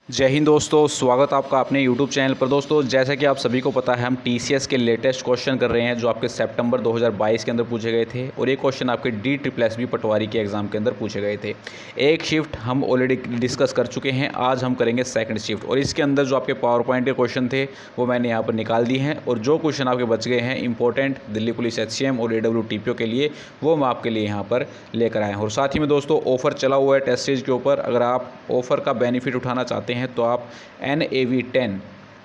जय हिंद दोस्तों, स्वागत आपका अपने YouTube चैनल पर। दोस्तों, जैसा कि आप सभी को पता है, हम TCS के लेटेस्ट क्वेश्चन कर रहे हैं जो आपके सितंबर 2022 के अंदर पूछे गए थे और ये क्वेश्चन आपके DSSB पटवारी के एग्ज़ाम के अंदर पूछे गए थे। एक शिफ्ट हम ऑलरेडी डिस्कस कर चुके हैं, आज हम करेंगे सेकंड शिफ्ट और इसके अंदर जो आपके पावर पॉइंट के क्वेश्चन थे वो मैंने यहाँ पर निकाल दिए हैं और जो क्वेश्चन आपके बच गए हैं इंपॉर्टेंट दिल्ली पुलिस HCM और AWTPO के लिए, वो मैं आपके लिए यहाँ पर लेकर आया हूँ। और साथ ही में दोस्तों, ऑफ़र चला हुआ है टेस्ट सीरीज के ऊपर। अगर आप ऑफ़र का बेनिफिट उठाना चाहते हैं तो आप NAV10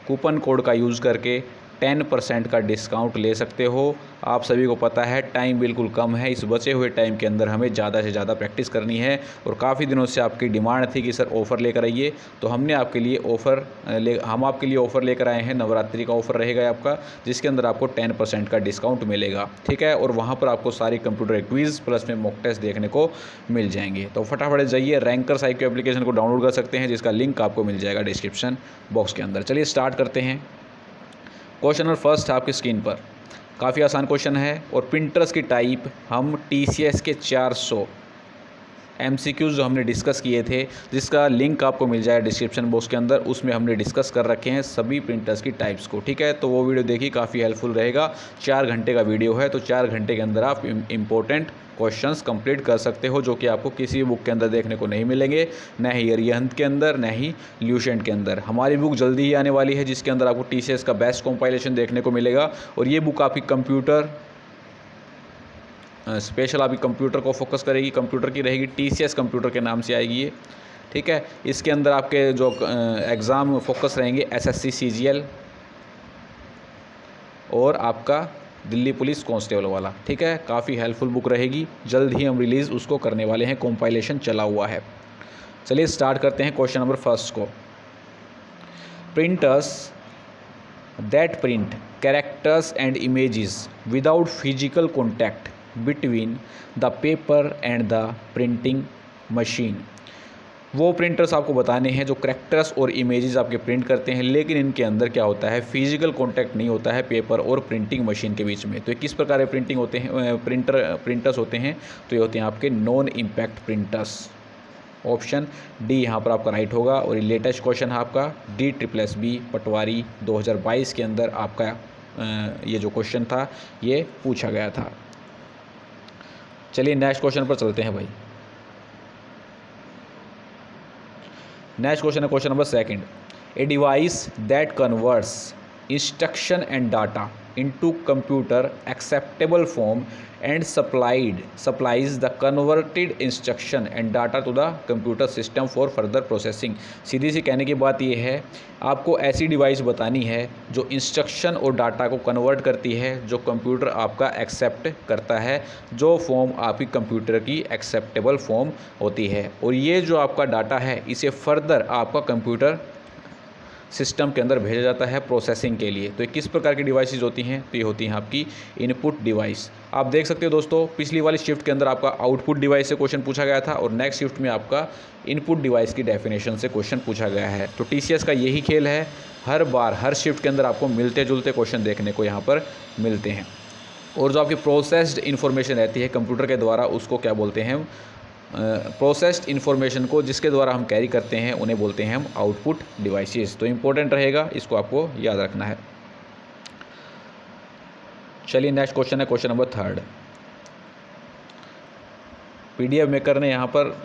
कूपन कोड का यूज़ करके 10% का डिस्काउंट ले सकते हो। आप सभी को पता है टाइम बिल्कुल कम है, इस बचे हुए टाइम के अंदर हमें ज़्यादा से ज़्यादा प्रैक्टिस करनी है और काफ़ी दिनों से आपकी डिमांड थी कि सर ऑफ़र लेकर आइए, तो हम आपके लिए ऑफ़र लेकर आए हैं। नवरात्रि का ऑफ़र रहेगा आपका, जिसके अंदर आपको 10% का डिस्काउंट मिलेगा, ठीक है। और वहाँ पर आपको सारी कंप्यूटर क्विज़ प्लस में मॉक टेस्ट देखने को मिल जाएंगे। तो फटाफट जाइए, रैंकर्स IQ एप्लीकेशन को डाउनलोड कर सकते हैं, जिसका लिंक आपको मिल जाएगा डिस्क्रिप्शन बॉक्स के अंदर। चलिए स्टार्ट करते हैं। क्वेश्चन नंबर फर्स्ट है आपकी स्क्रीन पर। काफ़ी आसान क्वेश्चन है और प्रिंटर्स की टाइप हम TCS के 400 MCQs जो हमने डिस्कस किए थे, जिसका लिंक आपको मिल जाएगा डिस्क्रिप्शन बॉक्स के अंदर, उसमें हमने डिस्कस कर रखे हैं सभी प्रिंटर्स की टाइप्स को, ठीक है। तो वो वीडियो देखिए, काफ़ी हेल्पफुल रहेगा। 4 घंटे का वीडियो है, तो 4 घंटे के अंदर आप इंपॉर्टेंट क्वेश्चंस कंप्लीट कर सकते हो, जो कि आपको किसी भी बुक के अंदर देखने को नहीं मिलेंगे, न ही अरिहंत के अंदर, न ही ल्यूसेंट के अंदर। हमारी बुक जल्दी ही आने वाली है, जिसके अंदर आपको TCS का बेस्ट कंपाइलेशन देखने को मिलेगा और ये बुक आपकी कंप्यूटर स्पेशल आपकी कंप्यूटर को फोकस करेगी। कंप्यूटर की रहेगी, TCS कंप्यूटर के नाम से आएगी ये, ठीक है। इसके अंदर आपके जो एग्ज़ाम फोकस रहेंगे SSC CGL और आपका दिल्ली पुलिस कांस्टेबल वाला, ठीक है। काफ़ी हेल्पफुल बुक रहेगी, जल्द ही हम रिलीज़ उसको करने वाले हैं, कंपाइलेशन चला हुआ है। चलिए स्टार्ट करते हैं क्वेश्चन नंबर फर्स्ट को। Printers that print characters and images without physical contact between the paper and the printing machine। वो प्रिंटर्स आपको बताने हैं जो करेक्टर्स और इमेजेस आपके प्रिंट करते हैं, लेकिन इनके अंदर क्या होता है, फिजिकल कांटेक्ट नहीं होता है पेपर और प्रिंटिंग मशीन के बीच में। तो ये किस प्रकार के प्रिंटिंग होते हैं, प्रिंटर्स होते हैं, तो ये होते हैं आपके non impact printers. Option D यहाँ पर आपका राइट होगा। और ये लेटेस्ट क्वेश्चन है आपका DSSB पटवारी 2022 के अंदर आपका ये जो क्वेश्चन था ये पूछा गया था। चलिए नेक्स्ट क्वेश्चन पर चलते हैं भाई। नेक्स्ट क्वेश्चन है question number second. A device that converts instruction and data into computer acceptable form and supplies the converted instruction and data to the computer system for further processing। सीधी सी कहने की बात ये है, आपको ऐसी डिवाइस बतानी है जो इंस्ट्रक्शन और डाटा को कन्वर्ट करती है, जो कंप्यूटर आपका एक्सेप्ट करता है, जो फॉर्म आपकी कंप्यूटर की एक्सेप्टेबल फॉर्म होती है। और ये जो आपका डाटा है, इसे फर्दर आपका कंप्यूटर सिस्टम के अंदर भेजा जाता है प्रोसेसिंग के लिए। तो ये किस प्रकार की डिवाइसेस होती हैं, तो ये होती हैं आपकी इनपुट डिवाइस। आप देख सकते हो दोस्तों, पिछली वाली शिफ्ट के अंदर आपका आउटपुट डिवाइस से क्वेश्चन पूछा गया था और नेक्स्ट शिफ्ट में आपका इनपुट डिवाइस की डेफिनेशन से क्वेश्चन पूछा गया है। तो TCS का यही खेल है, हर बार हर शिफ्ट के अंदर आपको मिलते जुलते क्वेश्चन देखने को यहाँ पर मिलते हैं। और जो आपकी प्रोसेस्ड इन्फॉर्मेशन रहती है कंप्यूटर के द्वारा, उसको क्या बोलते हैं, प्रोसेस्ड इन्फॉर्मेशन को जिसके द्वारा हम कैरी करते हैं, उन्हें बोलते हैं हम आउटपुट डिवाइसेस। तो इंपॉर्टेंट रहेगा, इसको आपको याद रखना है। चलिए नेक्स्ट क्वेश्चन है question number third. PDF maker ने यहाँ पर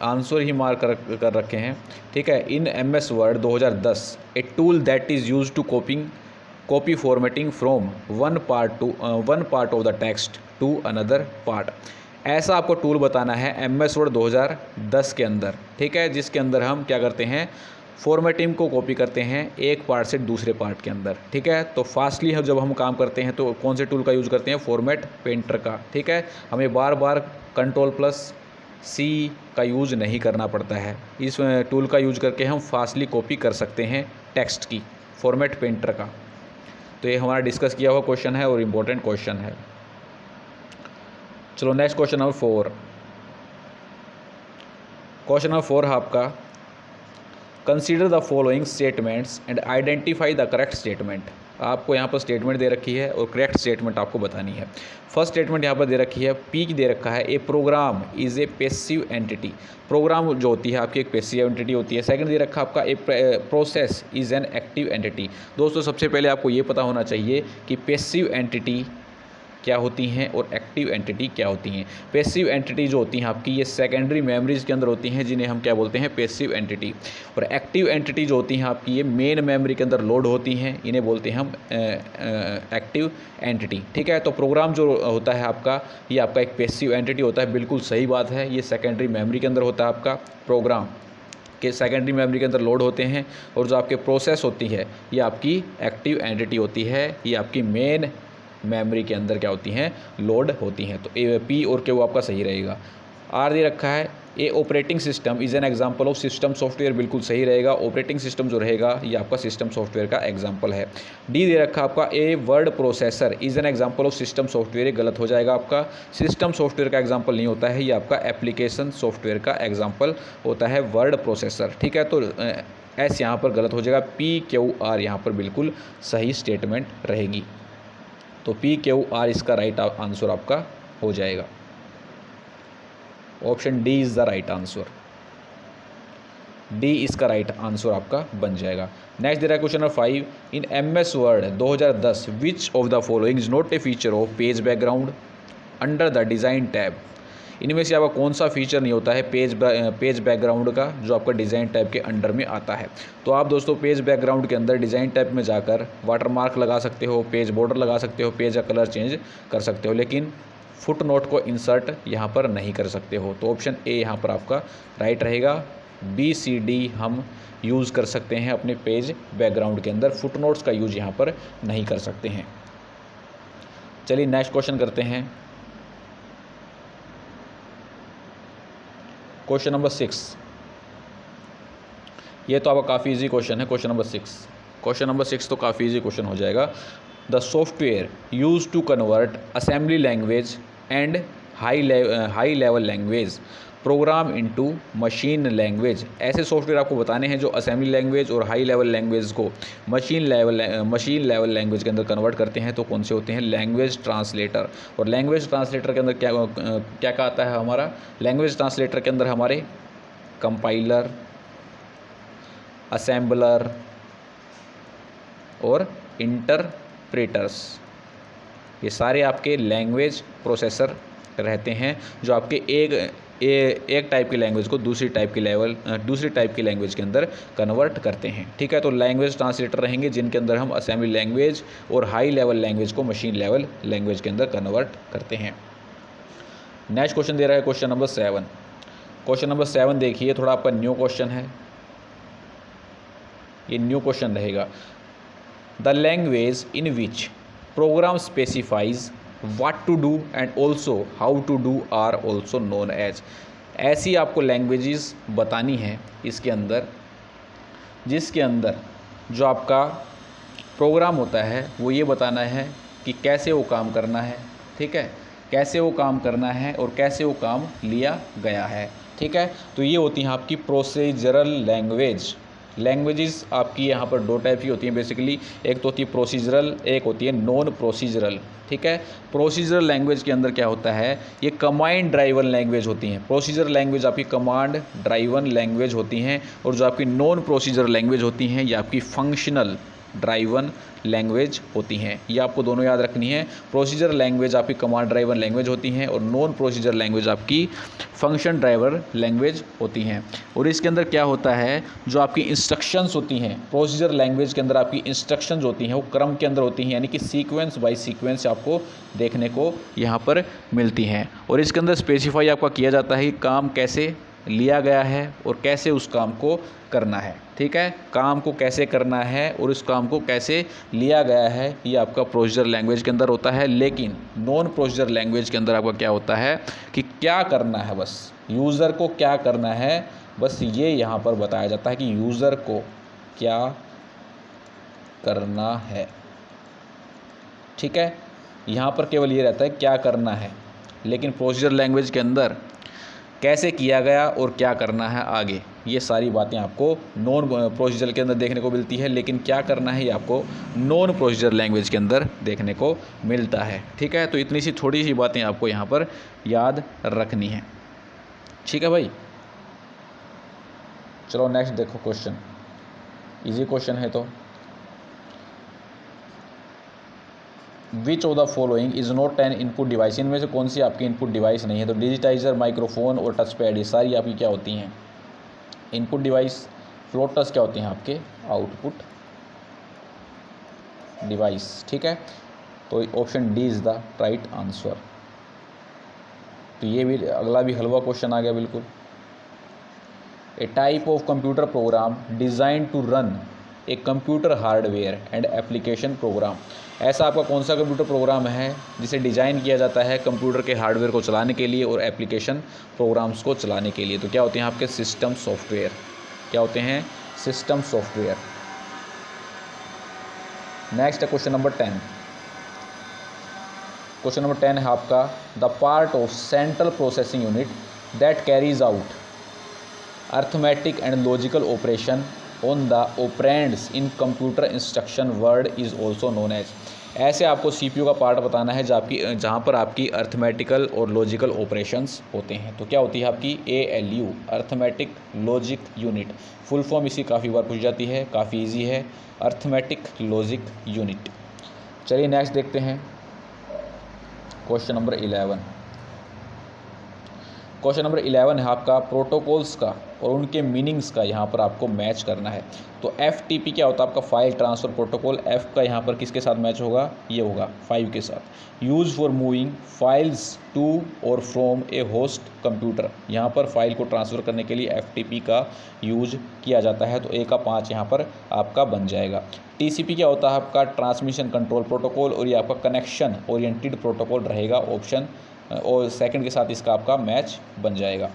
आंसर ही मार्क कर रखे हैं, ठीक है। In MS Word 2010 a tool that is use to copy formatting from one part of the text to another part. ऐसा आपको टूल बताना है MS Word 2010 के अंदर, ठीक है, जिसके अंदर हम क्या करते हैं, फॉर्मेटिंग को कॉपी करते हैं एक पार्ट से दूसरे पार्ट के अंदर, ठीक है। तो फास्टली जब हम काम करते हैं तो कौन से टूल का यूज़ करते हैं, फॉर्मेट पेंटर का, ठीक है। हमें बार बार Ctrl+C का यूज़ नहीं करना पड़ता है। इस टूल का यूज़ करके हम फास्टली कॉपी कर सकते हैं टेक्स्ट की, फॉर्मेट पेंटर का। तो ये हमारा डिस्कस किया हुआ क्वेश्चन है और इम्पोर्टेंट क्वेश्चन है। चलो next question number 4। Question number 4 है आपका, consider the following statements and identify the correct statement. आपको यहाँ पर स्टेटमेंट दे रखी है और करेक्ट स्टेटमेंट आपको बतानी है। फर्स्ट स्टेटमेंट यहाँ पर दे रखी है, पी दे रखा है, a program is a passive entity. Program जो होती है आपकी एक पैसिव एंटिटी होती है। सेकंड दे रखा आपका, a process is an active entity. दोस्तों सबसे पहले आपको ये पता होना चाहिए कि पैसिव एंटिटी क्या होती हैं और एक्टिव एंटिटी क्या होती हैं। पैसिव एंटिटी जो होती हैं आपकी, ये सेकेंडरी मेमोरीज़ के अंदर होती हैं, जिन्हें हम क्या बोलते हैं, पैसिव एंटिटी। और एक्टिव एंटिटी जो होती हैं आपकी, ये मेन मेमोरी के अंदर लोड होती हैं, इन्हें बोलते हैं हम एक्टिव एंटिटी। ठीक है, तो प्रोग्राम जो होता है आपका, ये आपका एक पैसिव एंटिटी होता है। बिल्कुल सही बात है, ये सेकेंडरी मेमोरी के अंदर होता है आपका प्रोग्राम के सेकेंडरी मेमोरी के अंदर लोड होते हैं। और जो आपके प्रोसेस होती है, ये आपकी एक्टिव एंटिटी होती है, ये आपकी मेन मेमोरी के अंदर क्या होती हैं, लोड होती हैं। तो ए पी और के वो आपका सही रहेगा। आर दे रखा है, a operating system is an example of system software. बिल्कुल सही रहेगा, ऑपरेटिंग सिस्टम जो रहेगा ये आपका सिस्टम सॉफ्टवेयर का एग्जांपल है। डी दे रखा आपका, a word processor is an example of system software. ये गलत हो जाएगा आपका, सिस्टम सॉफ्टवेयर का एग्जांपल नहीं होता है, ये आपका एप्लीकेशन सॉफ्टवेयर का एग्जांपल होता है वर्ड प्रोसेसर। ठीक है, तो एस यहाँ पर गलत हो जाएगा, पी क्यू आर यहाँ पर बिल्कुल सही स्टेटमेंट रहेगी। तो पी क्यू आर इसका राइट आंसर आपका हो जाएगा। Option D is the right answer, D इसका राइट आंसर आपका बन जाएगा। नेक्स्ट दे रहा है question number 5, in MS word 2010 which of the following is not a feature of page background under the design tab. इनमें से आपका कौन सा फीचर नहीं होता है पेज बैकग्राउंड का, जो आपका डिज़ाइन टैब के अंडर में आता है। तो आप दोस्तों पेज बैकग्राउंड के अंदर डिज़ाइन टैब में जाकर वाटरमार्क लगा सकते हो, पेज बॉर्डर लगा सकते हो, पेज का कलर चेंज कर सकते हो, लेकिन फुट नोट को इंसर्ट यहाँ पर नहीं कर सकते हो। तो ऑप्शन ए यहाँ पर आपका राइट रहेगा। बी सी डी हम यूज़ कर सकते हैं अपने पेज बैकग्राउंड के अंदर, फुट नोट्स का यूज यहाँ पर नहीं कर सकते हैं। चलिए नेक्स्ट क्वेश्चन करते हैं। क्वेश्चन नंबर 6, ये तो आपका काफ़ी इजी क्वेश्चन है। क्वेश्चन नंबर 6 तो काफ़ी इजी क्वेश्चन हो जाएगा। The software use to convert assembly language and high level language program into machine language. ऐसे सॉफ्टवेयर आपको बताने हैं जो असेंबली लैंग्वेज और हाई लेवल लैंग्वेज को मशीन लेवल लैंग्वेज के अंदर कन्वर्ट करते हैं। तो कौन से होते हैं, लैंग्वेज ट्रांसलेटर। और लैंग्वेज ट्रांसलेटर के अंदर क्या क्या आता है हमारा, लैंग्वेज ट्रांसलेटर के अंदर हमारे कंपाइलर, असेंबलर और इंटरप्रेटर्स, ये सारे आपके लैंग्वेज प्रोसेसर रहते हैं, जो आपके एक टाइप की लैंग्वेज को दूसरी टाइप की लैंग्वेज के अंदर कन्वर्ट करते हैं। ठीक है, तो लैंग्वेज ट्रांसलेटर रहेंगे जिनके अंदर हम असेंबली लैंग्वेज और हाई लेवल लैंग्वेज को मशीन लेवल लैंग्वेज के अंदर कन्वर्ट करते हैं। नेक्स्ट क्वेश्चन दे रहा है क्वेश्चन नंबर 7। क्वेश्चन नंबर 7 देखिए, थोड़ा आपका न्यू क्वेश्चन है, ये न्यू क्वेश्चन रहेगा। The language in which program specifies what to do and also how to do are also known as. ऐसी आपको लैंग्वेजेस बतानी है इसके अंदर, जिसके अंदर जो आपका प्रोग्राम होता है वो ये बताना है कि कैसे वो काम करना है। ठीक है, कैसे वो काम करना है और कैसे वो काम लिया गया है। ठीक है, तो ये होती हैं आपकी प्रोसीजरल लैंग्वेजेस आपकी यहाँ पर दो टाइप की होती हैं बेसिकली, एक तो होती है प्रोसीजरल, एक होती है नॉन प्रोसीजरल। ठीक है, प्रोसीजरल लैंग्वेज के अंदर क्या होता है, ये कमांड ड्राइवन लैंग्वेज होती हैं। प्रोसीजरल लैंग्वेज आपकी कमांड ड्राइवन लैंग्वेज होती हैं, और जो आपकी नॉन प्रोसीजरल लैंग्वेज होती हैं ये आपकी फंक्शनल ड्राइवन लैंग्वेज होती हैं। ये आपको दोनों याद रखनी है। प्रोसीजर लैंग्वेज आपकी कमांड ड्राइवर लैंग्वेज होती हैं और नॉन प्रोसीजर लैंग्वेज आपकी फंक्शन ड्राइवर लैंग्वेज होती हैं। और इसके अंदर क्या होता है, जो आपकी इंस्ट्रक्शंस होती हैं प्रोसीजर लैंग्वेज के अंदर, आपकी इंस्ट्रक्शंस होती हैं वो क्रम के अंदर होती हैं, यानी कि सीक्वेंस बाय सीक्वेंस आपको देखने को यहाँ पर मिलती हैं। और इसके अंदर स्पेसिफाई आपका किया जाता है कि काम कैसे लिया गया है और कैसे उस काम को करना है। ठीक है, काम को कैसे करना है और उस काम को कैसे लिया गया है, ये आपका प्रोसीजर लैंग्वेज के अंदर होता है। लेकिन नॉन प्रोसीजर लैंग्वेज के अंदर आपका क्या होता है कि क्या करना है, बस यूज़र को क्या करना है, बस ये यहाँ पर बताया जाता है कि यूज़र को क्या करना है। ठीक है, यहाँ पर केवल ये रहता है क्या करना है, लेकिन प्रोसीजर लैंग्वेज के अंदर कैसे किया गया और क्या करना है आगे, ये सारी बातें आपको नॉन प्रोसीजर के अंदर देखने को मिलती है, लेकिन क्या करना है ये आपको नॉन प्रोसीजर लैंग्वेज के अंदर देखने को मिलता है। ठीक है, तो इतनी सी थोड़ी सी बातें आपको यहाँ पर याद रखनी है। ठीक है भाई, चलो नेक्स्ट देखो क्वेश्चन, इजी क्वेश्चन है। तो which of the following is not an input device, इनमें से कौन सी आपकी इनपुट डिवाइस नहीं है? तो डिजिटाइजर, माइक्रोफोन और टच पैड, ये सारी आपकी क्या होती हैं? Input device. फ्लोट टच क्या होती हैं? आपके आउटपुट डिवाइस। ठीक है, तो option D is the right answer. तो ये भी अगला भी हलवा क्वेश्चन आ गया बिल्कुल। A type of computer program design to run a computer hardware and application program, ऐसा आपका कौन सा कंप्यूटर प्रोग्राम है जिसे डिज़ाइन किया जाता है कंप्यूटर के हार्डवेयर को चलाने के लिए और एप्लीकेशन प्रोग्राम्स को चलाने के लिए? तो क्या होते हैं आपके सिस्टम सॉफ्टवेयर। क्या होते हैं? System software. नेक्स्ट है क्वेश्चन नंबर 10। क्वेश्चन नंबर 10 है आपका, the part of central processing unit that carries out arithmetic and logical operation on the operands in computer instruction word is also known as. ऐसे आपको CPU का part बताना है जहाँ पर आपकी अर्थमेटिकल और लॉजिकल ऑपरेशंस होते हैं। तो क्या होती है आपकी? ALU, arithmetic logic unit. Full form इसी काफ़ी बार पूछ जाती है, काफ़ी इजी है, अर्थमेटिक लॉजिक यूनिट। चलिए नेक्स्ट देखते हैं क्वेश्चन नंबर 11। क्वेश्चन नंबर 11 है आपका, प्रोटोकॉल्स का और उनके मीनिंग्स का यहाँ पर आपको मैच करना है। तो FTP क्या होता है? आपका फाइल ट्रांसफ़र प्रोटोकॉल। F का यहाँ पर किसके साथ मैच होगा? ये होगा 5 के साथ। Use for moving files to और फ्रॉम ए होस्ट कंप्यूटर, यहाँ पर फाइल को ट्रांसफ़र करने के लिए FTP का यूज किया जाता है। तो A का 5 यहाँ पर आपका बन जाएगा। TCP क्या होता है? आपका ट्रांसमिशन कंट्रोल प्रोटोकॉल, और ये आपका कनेक्शन ओरिएंटेड प्रोटोकॉल रहेगा ऑप्शन, और सेकंड के साथ इसका आपका मैच बन जाएगा।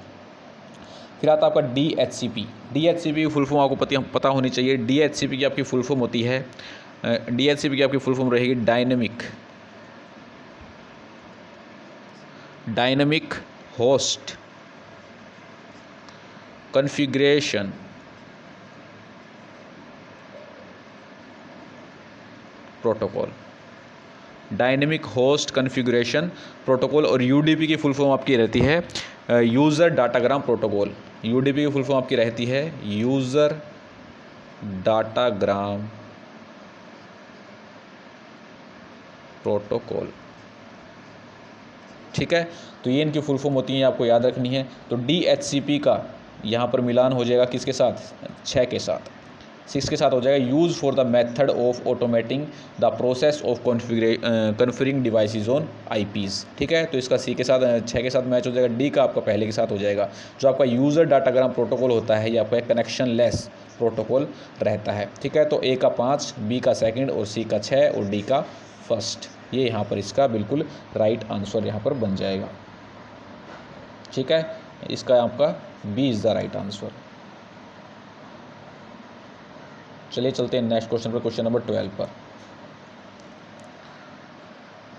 फिर आता है आपका DHCP। DHCP की फुल फॉर्म आपको पता होनी चाहिए। DHCP की आपकी फुल फॉर्म होती है, DHCP की आपकी फुल फॉर्म रहेगी dynamic host configuration protocol. Dynamic host configuration protocol. और UDP की फुल फॉर्म आपकी रहती है यूज़र डाटाग्राम प्रोटोकॉल। UDP की फुल फॉर्म आपकी रहती है यूज़र डाटाग्राम प्रोटोकॉल। ठीक है, तो ये इनकी फुल फॉर्म होती है, आपको याद रखनी है। तो DHCP का यहाँ पर मिलान हो जाएगा किसके साथ? 6 के साथ। 6 के साथ हो जाएगा use for the method of automating the process of configuring devices on IPs। ठीक है, तो इसका C के साथ 6 के साथ मैच हो जाएगा। D का आपका पहले के साथ हो जाएगा। जो आपका यूज़र डाटाग्राम प्रोटोकॉल होता है ये आपका कनेक्शन लेस प्रोटोकॉल रहता है। ठीक है, तो A का 5, B का सेकंड और C का 6 और D का फर्स्ट, ये यहाँ पर इसका बिल्कुल राइट आंसर यहाँ पर बन जाएगा। ठीक है, इसका आपका B is the right answer. चलिए चलते हैं नेक्स्ट क्वेश्चन पर, क्वेश्चन नंबर 12 पर।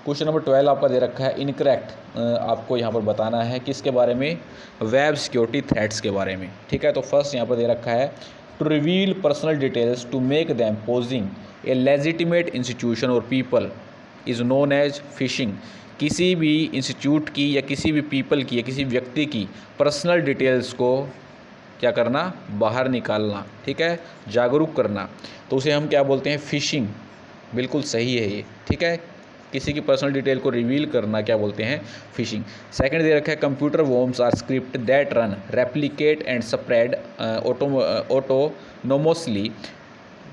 क्वेश्चन नंबर 12 आपका दे रखा है इनकरेक्ट। आपको यहाँ पर बताना है किसके बारे में? वेब सिक्योरिटी थ्रेट्स के बारे में। ठीक है, तो फर्स्ट यहाँ पर दे रखा है to reveal personal details to make them posing a legitimate institution और people is known as phishing. किसी भी इंस्टीट्यूट की या किसी भी पीपल की या किसी व्यक्ति की पर्सनल डिटेल्स को क्या करना? बाहर निकालना। ठीक है, जागरूक करना, तो उसे हम क्या बोलते हैं? फिशिंग। बिल्कुल सही है ये। ठीक है, किसी की पर्सनल डिटेल को रिवील करना क्या बोलते हैं? फिशिंग। सेकंड दे रखा है computer worms are script that run replicate and spread autonomously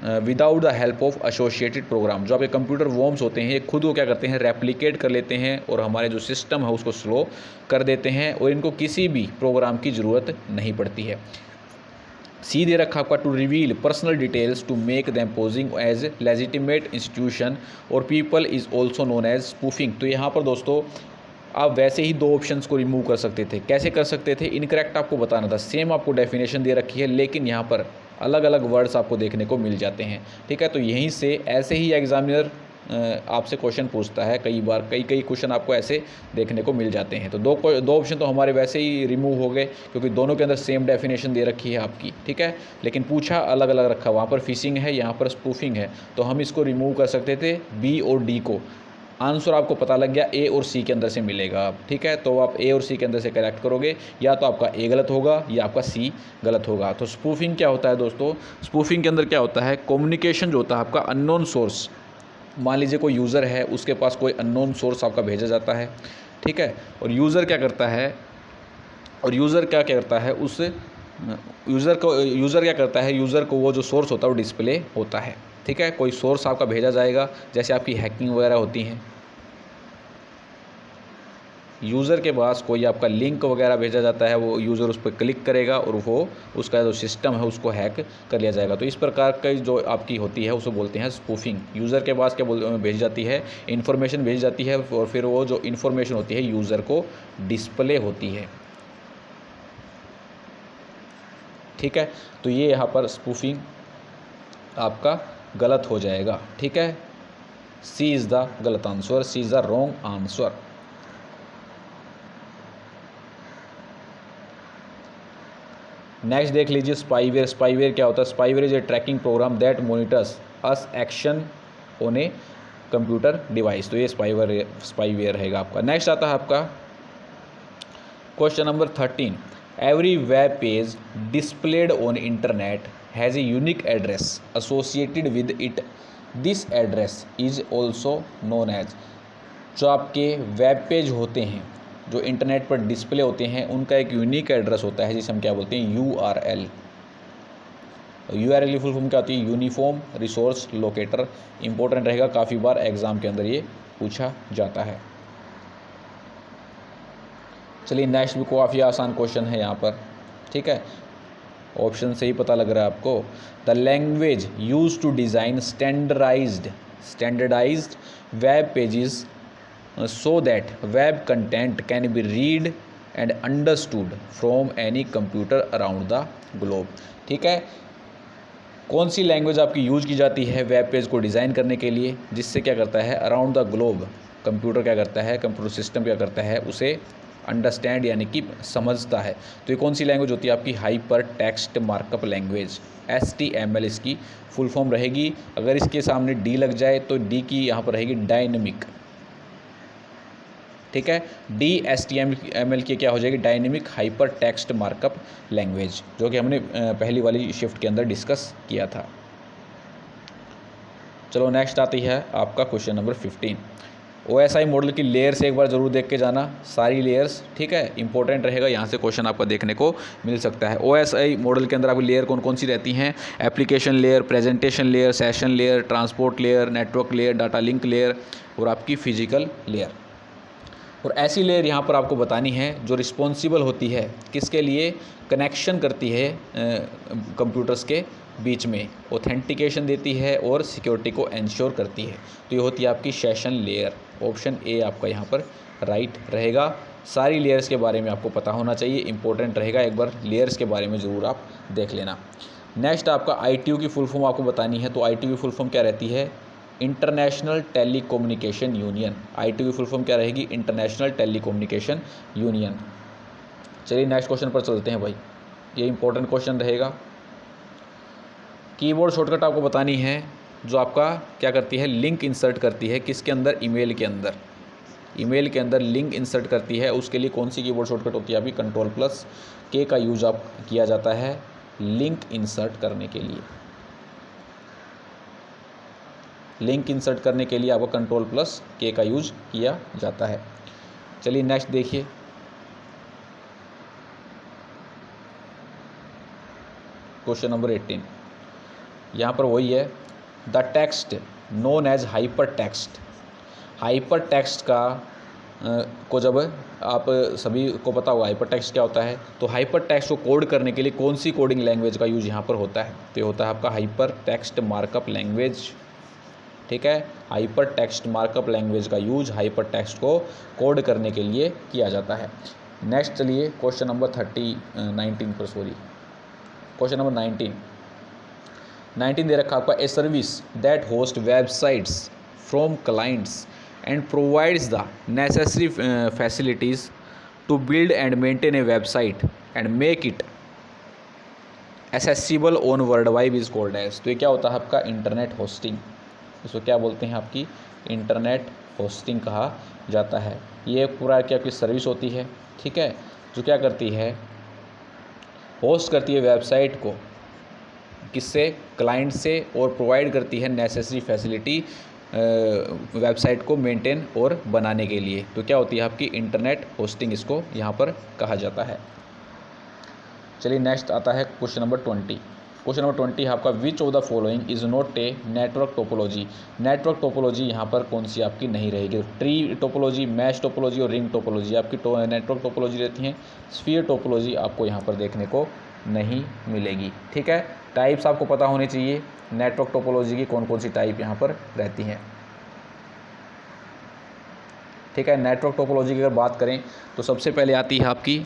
without the help of associated program. जो आपके कंप्यूटर वॉर्म्स होते हैं ये खुद को क्या करते हैं? रेप्लिकेट कर लेते हैं और हमारे जो सिस्टम है उसको स्लो कर देते हैं, और इनको किसी भी प्रोग्राम की ज़रूरत नहीं पड़ती है। सी दे रखा आपका to reveal personal details to make them posing as legitimate institution और people is also known as spoofing. तो यहाँ पर दोस्तों आप वैसे ही 2 ऑप्शंस को रिमूव कर सकते थे। कैसे कर सकते थे? इनकरेक्ट आपको बताना था, सेम आपको डेफिनेशन दे रखी है, लेकिन यहाँ पर अलग अलग वर्ड्स आपको देखने को मिल जाते हैं। ठीक है, तो यहीं से ऐसे ही एग्जामिनर आपसे क्वेश्चन पूछता है कई बार, कई क्वेश्चन आपको ऐसे देखने को मिल जाते हैं। तो दो ऑप्शन तो हमारे वैसे ही रिमूव हो गए, क्योंकि दोनों के अंदर सेम डेफिनेशन दे रखी है आपकी, ठीक है, लेकिन पूछा अलग अलग रखा, वहाँ पर फिशिंग है, यहाँ पर स्पूफिंग है, तो हम इसको रिमूव कर सकते थे बी और डी को। आंसर आपको पता लग गया, ए और सी के अंदर से मिलेगा आप, ठीक है, तो आप ए और सी के अंदर से करेक्ट करोगे, या तो आपका ए गलत होगा या आपका सी गलत होगा। तो स्पूफिंग क्या होता है दोस्तों, स्पूफिंग के अंदर क्या होता है, कम्युनिकेशन जो होता है आपका अननोन सोर्स, मान लीजिए कोई यूज़र है, उसके पास कोई अननोन सोर्स आपका भेजा जाता है, ठीक है, और यूज़र क्या करता है, उस यूज़र क्या करता है, यूज़र को वो जो सोर्स होता है वो डिस्प्ले होता है, ठीक है, कोई सोर्स आपका भेजा जाएगा, जैसे आपकी हैकिंग वगैरह होती हैं, यूज़र के पास कोई आपका लिंक वगैरह भेजा जाता है, वो यूज़र उस पर क्लिक करेगा और वो उसका जो सिस्टम है उसको हैक कर लिया जाएगा। तो इस प्रकार की जो आपकी होती है उसको बोलते हैं स्पूफिंग। यूज़र के पास क्या भेजी जाती है, इन्फॉर्मेशन भेजी जाती है, और फिर वो जो इन्फॉर्मेशन होती है यूज़र को डिस्प्ले होती है, ठीक है। तो ये यहाँ पर स्पूफिंग आपका गलत हो जाएगा, ठीक है, सी इज़ द गलत answer, C is the wrong answer. Next देख लीजिए स्पाईवेयर। स्पाईवेयर क्या होता है, spyware is a tracking program that monitors us action on a computer device. तो ये स्पाईवेयर रहेगा आपका। नेक्स्ट आता है आपका question number 13। Every web page displayed on internet has a unique address associated with it, this address is also known as. जो आपके web page होते हैं जो इंटरनेट पर डिस्प्ले होते हैं, उनका एक यूनिक एड्रेस होता है जिसे हम क्या बोलते हैं, URL। URL की फुल फॉर्म क्या होती है, यूनिफॉर्म रिसोर्स लोकेटर। इंपॉर्टेंट रहेगा, काफ़ी बार एग्जाम के अंदर ये पूछा जाता है। चलिए नेक्स्ट भी काफ़ी आसान क्वेश्चन है यहाँ पर, ठीक है, ऑप्शन से ही पता लग रहा है आपको। The language use to design standardized web pages so that web content can be read and understood from any computer around the globe। ठीक है, कौन सी लैंग्वेज आपकी यूज़ की जाती है वेब पेज को डिज़ाइन करने के लिए, जिससे क्या करता है अराउंड द ग्लोब कंप्यूटर क्या करता है, कंप्यूटर सिस्टम क्या करता है, उसे अंडरस्टैंड यानी कि समझता है। तो ये कौन सी लैंग्वेज होती है आपकी, hyper text markup language, HTML इसकी फुल फॉर्म रहेगी। अगर इसके सामने डी लग जाए तो डी की यहाँ पर रहेगी डायनेमिक, ठीक है, DHTML की क्या हो जाएगी, dynamic hyper text markup language, जो कि हमने पहली वाली शिफ्ट के अंदर डिस्कस किया था। चलो नेक्स्ट आती है आपका क्वेश्चन नंबर 15। OSI मॉडल की लेयर्स एक बार ज़रूर देख के जाना, सारी लेयर्स, ठीक है, इंपॉर्टेंट रहेगा, यहाँ से क्वेश्चन आपका देखने को मिल सकता है। OSI मॉडल के अंदर आपकी लेयर कौन कौन सी रहती हैं, application layer, presentation layer, session layer, transport layer, network layer, data link layer और आपकी फिजिकल लेयर। और ऐसी लेयर यहाँ पर आपको बतानी है जो रिस्पॉन्सिबल होती है किसके लिए, कनेक्शन करती है कंप्यूटर्स के बीच में, ऑथेंटिकेशन देती है और सिक्योरिटी को इंश्योर करती है। तो ये होती है आपकी सेशन लेयर। ऑप्शन ए आपका यहाँ पर राइट रहेगा। सारी लेयर्स के बारे में आपको पता होना चाहिए, इंपॉर्टेंट रहेगा, एक बार लेयर्स के बारे में ज़रूर आप देख लेना। नेक्स्ट आपका ITU की फुल फॉर्म आपको बतानी है। तो ITU की फुल फॉर्म क्या रहती है, इंटरनेशनल टेलीकम्युनिकेशन यूनियन। ITU की फुल फॉर्म क्या रहेगी, इंटरनेशनल टेलीकम्युनिकेशन यूनियन। चलिए नेक्स्ट क्वेश्चन पर चलते हैं भाई, ये इंपॉर्टेंट क्वेश्चन रहेगा। कीबोर्ड शॉर्टकट आपको बतानी है जो आपका क्या करती है, लिंक इंसर्ट करती है किसके अंदर, ईमेल के अंदर। ईमेल के अंदर लिंक इंसर्ट करती है, उसके लिए कौन सी कीबोर्ड शॉर्टकट होती है अभी, Ctrl+K का यूज आप किया जाता है लिंक इंसर्ट करने के लिए। लिंक इंसर्ट करने के लिए आपको Ctrl+K का यूज किया जाता है। चलिए नेक्स्ट देखिए, क्वेश्चन नंबर 18। यहाँ पर वही है, the text known as hyper text. Hyper text का को जब आप सभी को पता होगा हाइपर टेक्स्ट क्या होता है, तो हाइपर टेक्स्ट को कोड करने के लिए कौन सी कोडिंग लैंग्वेज का यूज यहाँ पर होता है, तो ये होता है आपका हाइपर टेक्स्ट मार्कअप लैंग्वेज। ठीक है, हाइपर टेक्स्ट मार्कअप लैंग्वेज का यूज हाइपर टेक्स्ट को कोड करने के लिए किया जाता है। नेक्स्ट चलिए क्वेश्चन नंबर 19 पर, सॉरी क्वेश्चन नंबर 19 दे रखा आपका, a service that host websites from clients and provides the necessary facilities to build and maintain a website and make it accessible on world wide is called as। तो ये क्या होता है आपका internet hosting. इसको क्या बोलते हैं आपकी इंटरनेट होस्टिंग कहा जाता है। ये एक पूरा की आपकी सर्विस होती है, ठीक है, जो क्या करती है, होस्ट करती है वेबसाइट को, किससे, क्लाइंट से, और प्रोवाइड करती है नेसेसरी फैसिलिटी वेबसाइट को मेंटेन और बनाने के लिए। तो क्या होती है आपकी इंटरनेट होस्टिंग, इसको यहाँ पर कहा जाता है। चलिए नेक्स्ट आता है क्वेश्चन नंबर 20। क्वेश्चन नंबर 20 है आपका, which of the following is not a network topology. Network topology यहाँ पर कौन सी आपकी नहीं रहेगी। ट्री टोपोलॉजी, मैश टोपोलॉजी और रिंग टोपोलॉजी आपकी नेटवर्क टोपोलॉजी रहती हैं। स्फीयर टोपोलॉजी आपको यहाँ पर देखने को नहीं मिलेगी, ठीक है। टाइप्स आपको पता होनी चाहिए नेटवर्क टोपोलॉजी की, कौन कौन सी टाइप यहाँ पर रहती हैं, ठीक है। नेटवर्क टोपोलॉजी की अगर बात करें तो सबसे पहले आती है आपकी,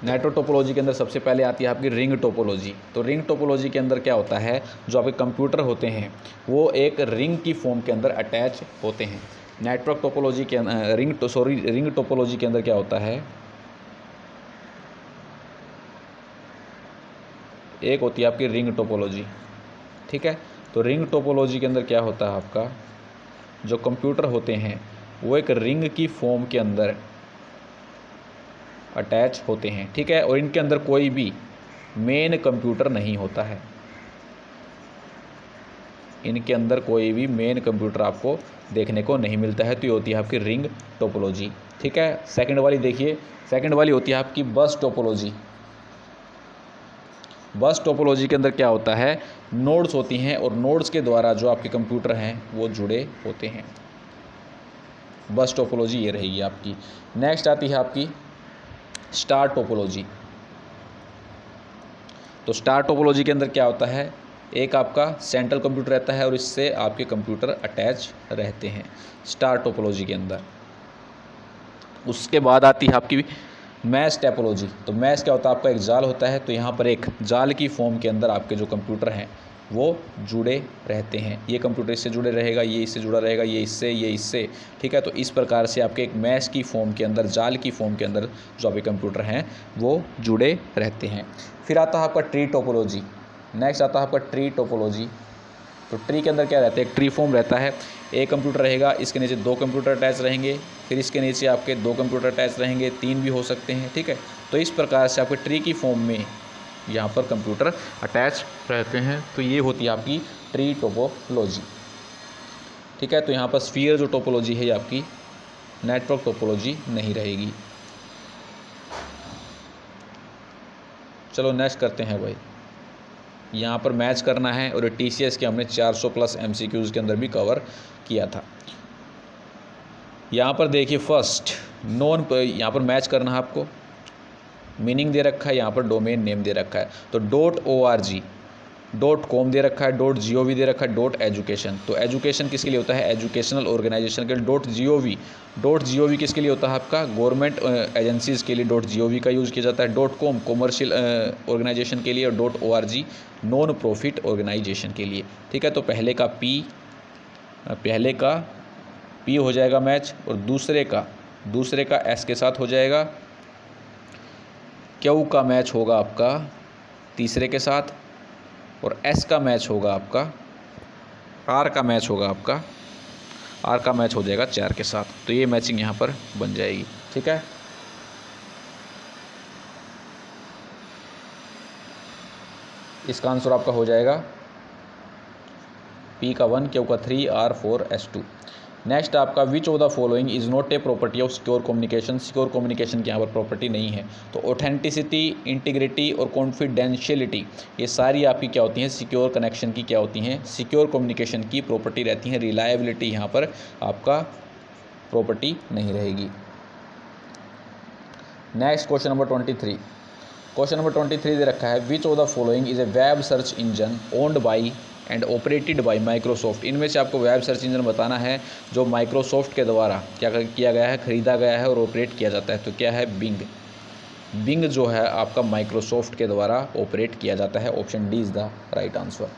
नेटवर्क टोपोलॉजी के अंदर सबसे पहले आती है आपकी रिंग टोपोलॉजी। तो रिंग टोपोलॉजी के अंदर क्या होता है, जो आपके कंप्यूटर होते हैं वो एक रिंग की फॉर्म के अंदर अटैच होते हैं। नेटवर्क टोपोलॉजी के रिंग टोपोलॉजी के अंदर क्या होता है, एक होती है आपकी रिंग टोपोलॉजी, ठीक है। तो रिंग टोपोलॉजी के अंदर क्या होता है आपका, जो कंप्यूटर होते हैं वो एक रिंग की फॉर्म के अंदर अटैच होते हैं, ठीक है, और इनके अंदर कोई भी मेन कंप्यूटर नहीं होता है। इनके अंदर कोई भी मेन कंप्यूटर आपको देखने को नहीं मिलता है। तो ये होती है आपकी रिंग टोपोलॉजी, ठीक है। सेकंड वाली देखिए, सेकंड वाली होती है आपकी बस टोपोलॉजी। बस टोपोलॉजी के अंदर क्या होता है, नोड्स होती हैं और नोड्स के द्वारा जो आपके कंप्यूटर हैं वो जुड़े होते हैं। बस टोपोलॉजी ये रहेगी आपकी। नेक्स्ट आती है आपकी स्टार टोपोलॉजी। तो स्टार टोपोलॉजी के अंदर क्या होता है, एक आपका सेंट्रल कंप्यूटर रहता है और इससे आपके कंप्यूटर अटैच रहते हैं स्टार टोपोलॉजी के अंदर। उसके बाद आती है आपकी मैश टोपोलॉजी। तो मैश क्या होता है, आपका एक जाल होता है, तो यहाँ पर एक जाल की फॉर्म के अंदर आपके जो कंप्यूटर हैं वो जुड़े रहते हैं। ये कंप्यूटर इससे जुड़े रहेगा, ये इससे जुड़ा रहेगा, ये इससे, ठीक है। तो इस प्रकार से आपके एक मैश की फॉर्म के अंदर, जाल की फॉर्म के अंदर जो आपके कंप्यूटर हैं वो जुड़े रहते हैं। फिर आता है आपका ट्री टोपोलॉजी। नेक्स्ट आता है आपका ट्री टोपोलॉजी। तो ट्री के अंदर क्या रहता है, एक ट्री फॉर्म रहता है, एक कंप्यूटर रहेगा, इसके नीचे दो कंप्यूटर अटैच रहेंगे, फिर इसके नीचे आपके दो कंप्यूटर अटैच रहेंगे, तीन भी हो सकते हैं, ठीक है। तो इस प्रकार से आपके ट्री की फॉर्म में यहाँ पर कंप्यूटर अटैच रहते हैं। तो ये होती है आपकी ट्री टोपोलॉजी, ठीक है। तो यहाँ पर स्फीयर जो टोपोलॉजी है ये आपकी नेटवर्क टोपोलॉजी नहीं रहेगी। चलो नेक्स्ट करते हैं भाई, यहाँ पर मैच करना है और TCS के हमने 400+ MCQs के अंदर भी कवर किया था। यहाँ पर देखिए फर्स्ट नॉन, यहाँ पर मैच करना है आपको, मीनिंग दे रखा है, यहाँ पर डोमेन नेम दे रखा है। तो .org, .com दे रखा है, .gov दे रखा है, .education। तो एजुकेशन किसके लिए होता है, एजुकेशनल ऑर्गेनाइजेशन के लिए। .gov किसके लिए होता है आपका, गवर्नमेंट एजेंसीज़ के लिए .gov का यूज़ किया जाता है। .com कॉमर्शियल ऑर्गेनाइजेशन के लिए, और .org नॉन प्रॉफिट ऑर्गेनाइजेशन के लिए, ठीक है। तो पहले का P हो जाएगा मैच, और दूसरे का S के साथ हो जाएगा। Q का मैच होगा आपका तीसरे के साथ, और S का मैच होगा आपका, R का मैच होगा आपका, R का मैच हो जाएगा 4 के साथ। तो ये मैचिंग यहाँ पर बन जाएगी, ठीक है। इसका आंसर आपका हो जाएगा P का 1, Q का 3, R 4, S 2। नेक्स्ट आपका which of the following is not a property of secure communication. Secure communication की यहाँ पर प्रॉपर्टी नहीं है। तो ऑथेंटिसिटी, इंटीग्रिटी और कॉन्फिडेंशियलिटी ये सारी आपकी क्या होती हैं, सिक्योर कनेक्शन की क्या होती हैं, सिक्योर कम्युनिकेशन की प्रॉपर्टी रहती हैं। रिलायबिलिटी यहाँ पर आपका प्रॉपर्टी नहीं रहेगी। Next question number 23। Question number 23 दे रखा है, which of the following is a web search engine owned by and operated by Microsoft. इनमें से आपको वेब सर्च इंजन बताना है जो माइक्रोसॉफ्ट के द्वारा क्या किया गया है, ख़रीदा गया है और ऑपरेट किया जाता है। तो क्या है, बिंग जो है आपका माइक्रोसॉफ्ट के द्वारा ऑपरेट किया जाता है। Option D is the right answer.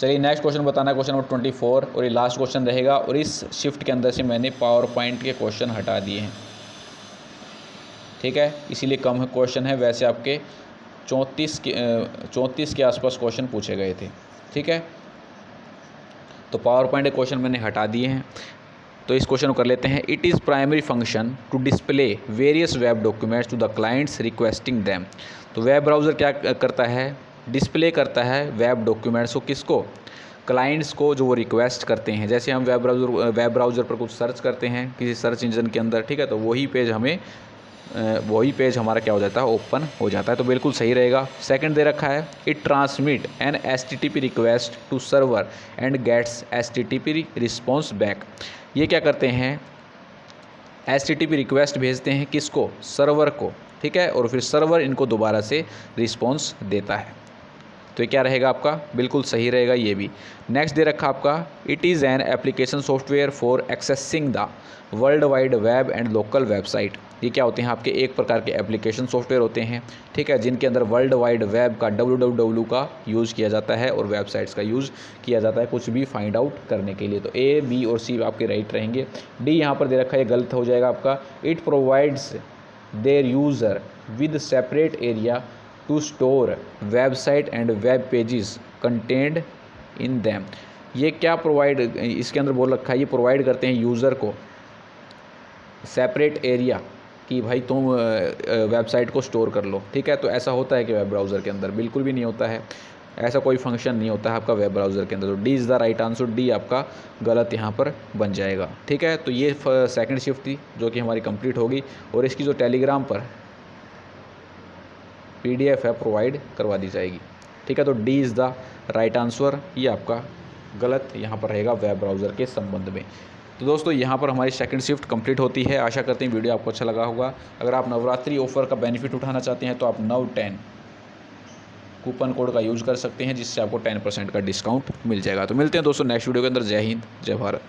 चलिए नेक्स्ट क्वेश्चन बताना है, क्वेश्चन नंबर 24, और ये लास्ट क्वेश्चन रहेगा। और इस शिफ्ट के अंदर से मैंने पावर पॉइंट के क्वेश्चन हटा दिए हैं, ठीक है, इसीलिए कम क्वेश्चन है। वैसे आपके 34 के आसपास क्वेश्चन पूछे गए थे, ठीक है। तो पावर पॉइंट के क्वेश्चन मैंने हटा दिए हैं। तो इस क्वेश्चन को कर लेते हैं। It is primary function to display various web documents to the clients requesting them. तो वेब ब्राउज़र क्या करता है, डिस्प्ले करता है वेब डॉक्यूमेंट्स को, किसको, क्लाइंट्स को, जो वो रिक्वेस्ट करते हैं। जैसे हम वेब ब्राउज़र पर कुछ सर्च करते हैं किसी सर्च इंजन के अंदर, ठीक है, तो वही पेज हमारा क्या हो जाता है, ओपन हो जाता है। तो बिल्कुल सही रहेगा। सेकंड दे रखा है, it transmit an HTTP request to server and gets HTTP response back. ये क्या करते हैं, HTTP रिक्वेस्ट भेजते हैं किसको, सर्वर को, ठीक है, और फिर सर्वर इनको दोबारा से रिस्पॉन्स देता है। तो ये क्या रहेगा आपका, बिल्कुल सही रहेगा ये भी। नेक्स्ट दे रखा आपका, it is an application software for accessing the world wide web and local website. ये क्या होते हैं आपके, एक प्रकार के एप्लीकेशन सॉफ्टवेयर होते हैं, ठीक है, जिनके अंदर वर्ल्ड वाइड वेब का www का यूज़ किया जाता है और वेबसाइट्स का यूज़ किया जाता है कुछ भी फाइंड आउट करने के लिए। तो A, B और C आपके राइट रहेंगे। D यहाँ पर दे रखा है, गलत हो जाएगा आपका। It provides their user with separate area to store website and web pages content in them. ये क्या प्रोवाइड, इसके अंदर बोल रखा है, ये प्रोवाइड करते हैं यूज़र को सेपरेट एरिया कि भाई तुम वेबसाइट को स्टोर कर लो, ठीक है। तो ऐसा होता है कि वेब ब्राउज़र के अंदर बिल्कुल भी नहीं होता है, ऐसा कोई फंक्शन नहीं होता है आपका वेब ब्राउज़र के अंदर। तो D is the right answer, D आपका गलत यहाँ पर बन जाएगा, ठीक है। तो ये सेकंड शिफ्ट थी जो कि हमारी कंप्लीट होगी, और इसकी जो टेलीग्राम पर PDF है प्रोवाइड करवा दी जाएगी, ठीक है। तो D is the right answer, ये आपका गलत यहाँ पर रहेगा वेब ब्राउज़र के संबंध में। तो दोस्तों यहाँ पर हमारी सेकंड शिफ्ट कंप्लीट होती है। आशा करते हैं वीडियो आपको अच्छा लगा होगा। अगर आप नवरात्रि ऑफर का बेनिफिट उठाना चाहते हैं तो आप NOW10 कूपन कोड का यूज़ कर सकते हैं, जिससे आपको 10% का डिस्काउंट मिल जाएगा। तो मिलते हैं दोस्तों नेक्स्ट वीडियो के अंदर। जय हिंद, जय भारत।